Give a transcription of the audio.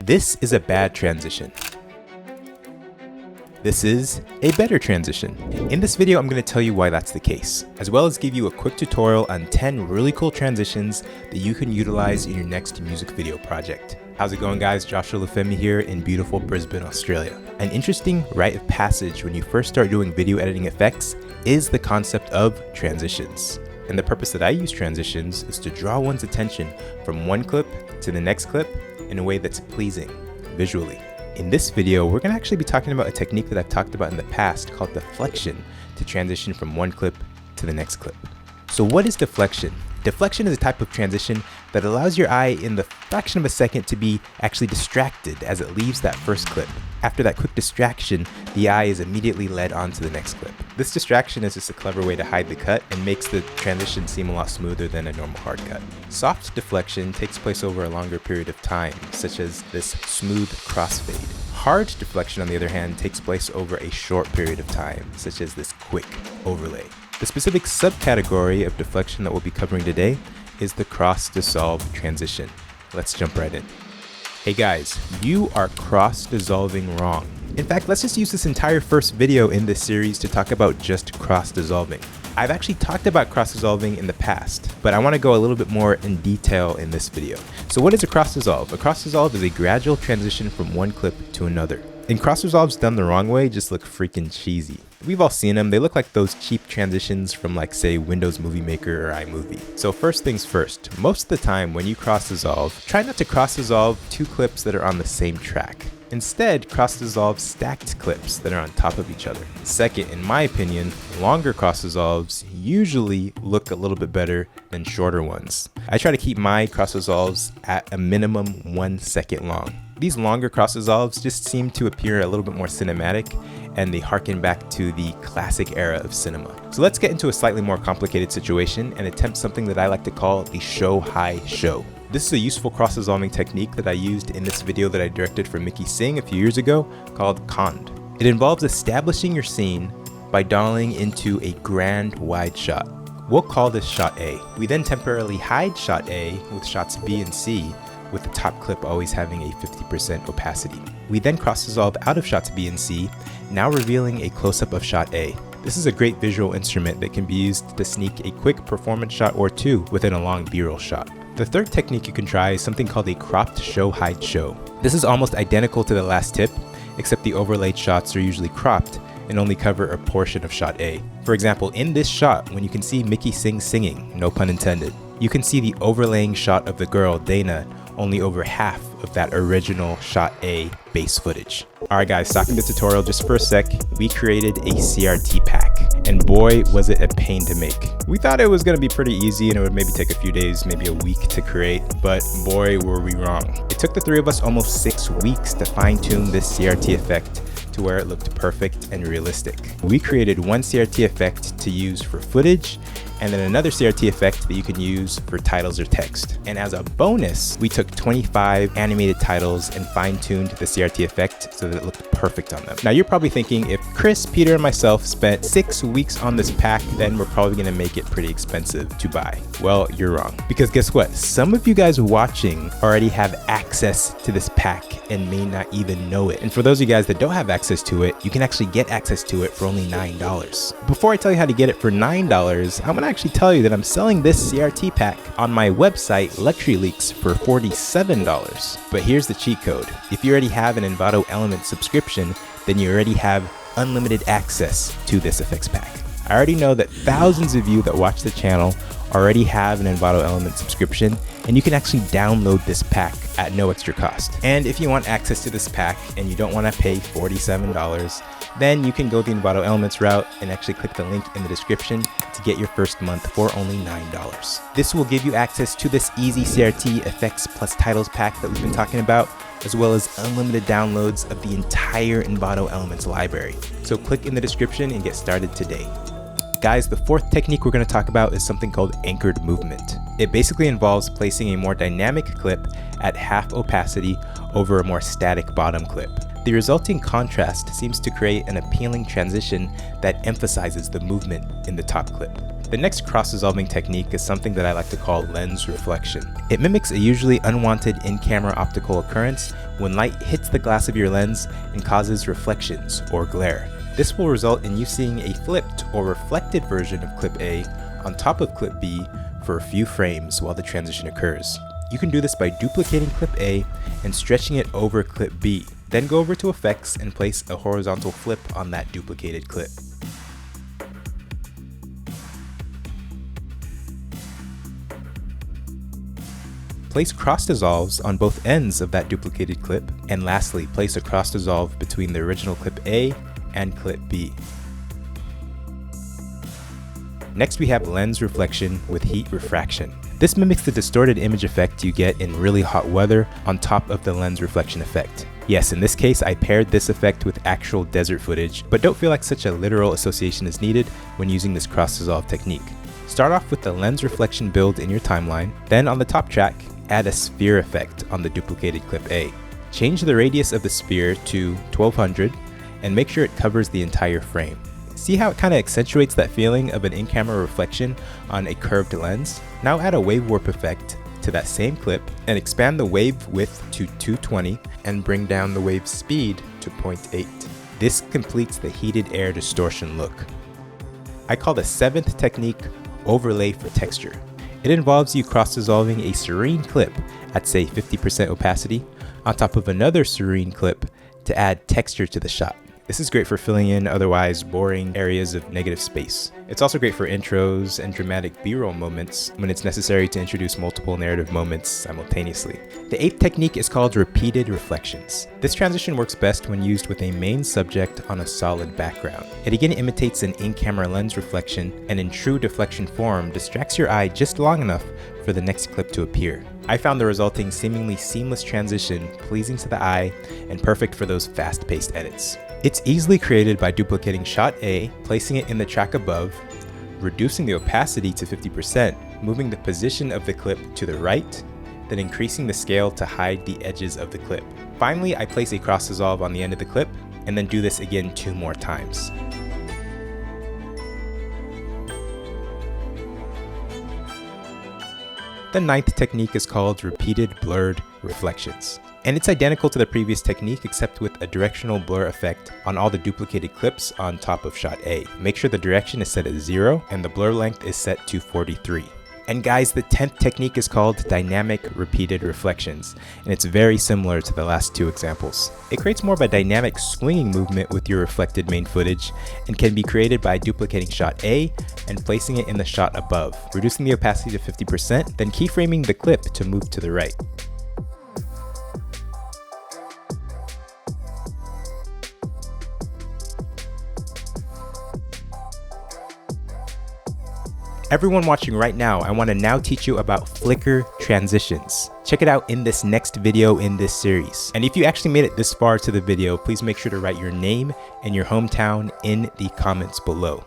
This is a bad transition. This is a better transition. In this video, I'm going to tell you why that's the case, as well as give you a quick tutorial on 10 really cool transitions that you can utilize in your next music video project. How's it going, guys? Josh Olufemii here in beautiful Brisbane, Australia. An interesting rite of passage when you first start doing video editing effects is the concept of transitions. And the purpose that I use transitions is to draw one's attention from one clip to the next clip in a way that's pleasing visually. In this video, we're going to actually be talking about a technique that I've talked about in the past called deflection to transition from one clip to the next clip. So what is deflection? Deflection is a type of transition that allows your eye in the fraction of a second to be actually distracted as it leaves that first clip. After that quick distraction, the eye is immediately led on to the next clip. This distraction is just a clever way to hide the cut and makes the transition seem a lot smoother than a normal hard cut. Soft deflection takes place over a longer period of time, such as this smooth crossfade. Hard deflection, on the other hand, takes place over a short period of time, such as this quick overlay. The specific subcategory of deflection that we'll be covering today is the cross-dissolve transition. Let's jump right in. Hey guys, you are cross-dissolving wrong. In fact, let's just use this entire first video in this series to talk about just cross-dissolving. I've actually talked about cross-dissolving in the past, but I want to go a little bit more in detail in this video. So what is a cross-dissolve? A cross-dissolve is a gradual transition from one clip to another. And cross-dissolves done the wrong way just look freaking cheesy. We've all seen them. They look like those cheap transitions from, like, say, Windows Movie Maker or iMovie. So first things first, most of the time when you cross-dissolve, try not to cross-dissolve two clips that are on the same track. Instead, cross-dissolve stacked clips that are on top of each other. Second, in my opinion, longer cross-dissolves usually look a little bit better than shorter ones. I try to keep my cross-dissolves at a minimum 1 second long. These longer cross-dissolves just seem to appear a little bit more cinematic, and they harken back to the classic era of cinema. So let's get into a slightly more complicated situation and attempt something that I like to call the show-high show. This is a useful cross-dissolving technique that I used in this video that I directed for Mickey Singh a few years ago called Conned. It involves establishing your scene by dialing into a grand wide shot. We'll call this shot A. We then temporarily hide shot A with shots B and C, with the top clip always having a 50% opacity. We then cross-dissolve out of shots B and C, now revealing a close-up of shot A. This is a great visual instrument that can be used to sneak a quick performance shot or two within a long B-roll shot. The third technique you can try is something called a cropped show-hide show. This is almost identical to the last tip, except the overlaid shots are usually cropped and only cover a portion of shot A. For example, in this shot, when you can see Mickey Singh singing, no pun intended, you can see the overlaying shot of the girl, Dana, only over half of that original shot A base footage. Alright guys, stopping the tutorial just for a sec, we created a CRT pack, and boy was it a pain to make. We thought it was going to be pretty easy and it would maybe take a few days, maybe a week to create, but boy were we wrong. It took the three of us almost 6 weeks to fine-tune this CRT effect to where it looked perfect and realistic. We created one CRT effect to use for footage, and then another CRT effect that you can use for titles or text. And as a bonus, we took 25 animated titles and fine-tuned the CRT effect so that it looked perfect on them. Now you're probably thinking, if Chris, Peter, and myself spent 6 weeks on this pack, then we're probably gonna make it pretty expensive to buy. Well, you're wrong. Because guess what? Some of you guys watching already have access to this pack and may not even know it. And for those of you guys that don't have access to it, you can actually get access to it for only $9. Before I tell you how to get it for $9, I'm gonna actually tell you that I'm selling this CRT pack on my website Luxury Leaks for $47. But here's the cheat code. If you already have an Envato Element subscription, then you already have unlimited access to this effects pack. I already know that thousands of you that watch the channel already have an Envato Element subscription, and you can actually download this pack at no extra cost. And if you want access to this pack and you don't want to pay $47, then you can go the Envato Elements route and actually click the link in the description to get your first month for only $9. This will give you access to this easy CRT effects plus titles pack that we've been talking about, as well as unlimited downloads of the entire Envato Elements library. So click in the description and get started today. Guys, the fourth technique we're going to talk about is something called anchored movement. It basically involves placing a more dynamic clip at half opacity over a more static bottom clip. The resulting contrast seems to create an appealing transition that emphasizes the movement in the top clip. The next cross-dissolving technique is something that I like to call lens reflection. It mimics a usually unwanted in-camera optical occurrence when light hits the glass of your lens and causes reflections or glare. This will result in you seeing a flipped or reflected version of clip A on top of clip B for a few frames while the transition occurs. You can do this by duplicating clip A and stretching it over clip B. Then go over to effects and place a horizontal flip on that duplicated clip. Place cross dissolves on both ends of that duplicated clip, and lastly, place a cross dissolve between the original clip A and clip B. Next we have lens reflection with heat refraction. This mimics the distorted image effect you get in really hot weather on top of the lens reflection effect. Yes, in this case I paired this effect with actual desert footage, but don't feel like such a literal association is needed when using this cross dissolve technique. Start off with the lens reflection build in your timeline, then on the top track, add a sphere effect on the duplicated clip A. Change the radius of the sphere to 1200 and make sure it covers the entire frame. See how it kind of accentuates that feeling of an in-camera reflection on a curved lens? Now add a wave warp effect to that same clip and expand the wave width to 220 and bring down the wave speed to 0.8. This completes the heated air distortion look. I call the 7th technique overlay for texture. It involves you cross-dissolving a serene clip at say 50% opacity on top of another serene clip to add texture to the shot. This is great for filling in otherwise boring areas of negative space. It's also great for intros and dramatic B-roll moments when it's necessary to introduce multiple narrative moments simultaneously. The 8th technique is called repeated reflections. This transition works best when used with a main subject on a solid background. It again imitates an in-camera lens reflection and in true deflection form distracts your eye just long enough for the next clip to appear. I found the resulting seemingly seamless transition pleasing to the eye and perfect for those fast-paced edits. It's easily created by duplicating shot A, placing it in the track above, reducing the opacity to 50%, moving the position of the clip to the right, then increasing the scale to hide the edges of the clip. Finally, I place a cross dissolve on the end of the clip, and then do this again 2 more times. The 9th technique is called repeated blurred reflections. And it's identical to the previous technique except with a directional blur effect on all the duplicated clips on top of shot A. Make sure the direction is set at 0 and the blur length is set to 43. And guys, the 10th technique is called dynamic repeated reflections, and it's very similar to the last 2 examples. It creates more of a dynamic swinging movement with your reflected main footage and can be created by duplicating shot A and placing it in the shot above, reducing the opacity to 50%, then keyframing the clip to move to the right. Everyone watching right now, I want to now teach you about flicker transitions. Check it out in this next video in this series. And if you actually made it this far to the video, please make sure to write your name and your hometown in the comments below.